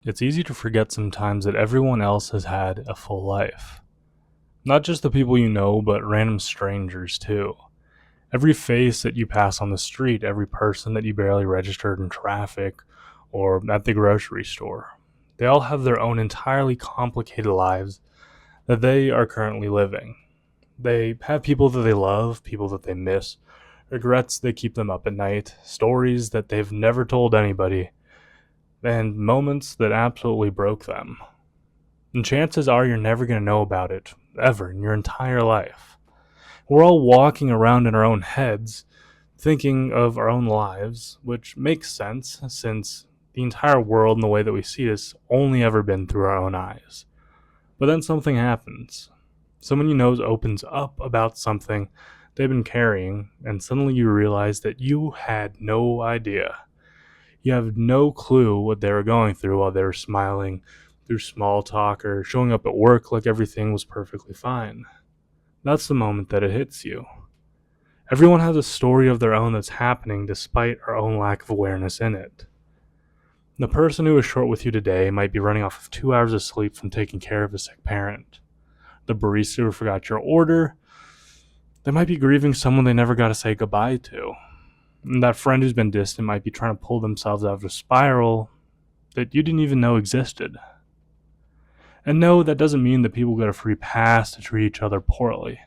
It's easy to forget sometimes that everyone else has had a full life. Not just the people you know, but random strangers too. Every face that you pass on the street, every person that you barely registered in traffic or at the grocery store. They all have their own entirely complicated lives that they are currently living. They have people that they love, people that they miss, regrets that keep them up at night, stories that they've never told anybody, and moments that absolutely broke them. And chances are you're never going to know about it, ever, in your entire life. We're all walking around in our own heads, thinking of our own lives, which makes sense since the entire world and the way that we see it has only ever been through our own eyes. But then something happens. Someone you know opens up about something they've been carrying, and suddenly you realize that you had no idea. You have no clue what they were going through while they were smiling through small talk or showing up at work like everything was perfectly fine. That's the moment that it hits you. Everyone has a story of their own that's happening despite our own lack of awareness in it. The person who is short with you today might be running off of 2 hours of sleep from taking care of a sick parent. The barista who forgot your order, they might be grieving someone they never got to say goodbye to. And that friend who's been distant might be trying to pull themselves out of a spiral that you didn't even know existed. And no, that doesn't mean that people get a free pass to treat each other poorly.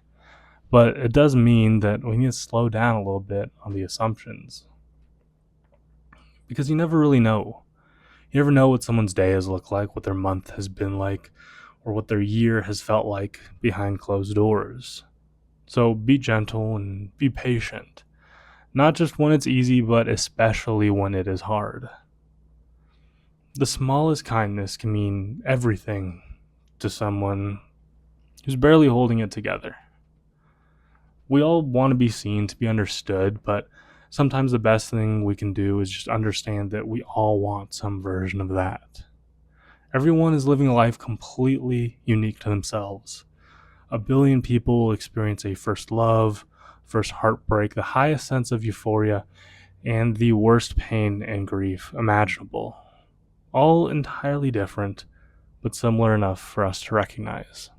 But it does mean that we need to slow down a little bit on the assumptions. Because you never really know. You never know what someone's day has looked like, what their month has been like, or what their year has felt like behind closed doors. So be gentle and be patient. Not just when it's easy, but especially when it is hard. The smallest kindness can mean everything to someone who's barely holding it together. We all want to be seen, to be understood, but sometimes the best thing we can do is just understand that we all want some version of that. Everyone is living a life completely unique to themselves. A billion people experience a first love, first heartbreak, the highest sense of euphoria, and the worst pain and grief imaginable. All entirely different, but similar enough for us to recognize.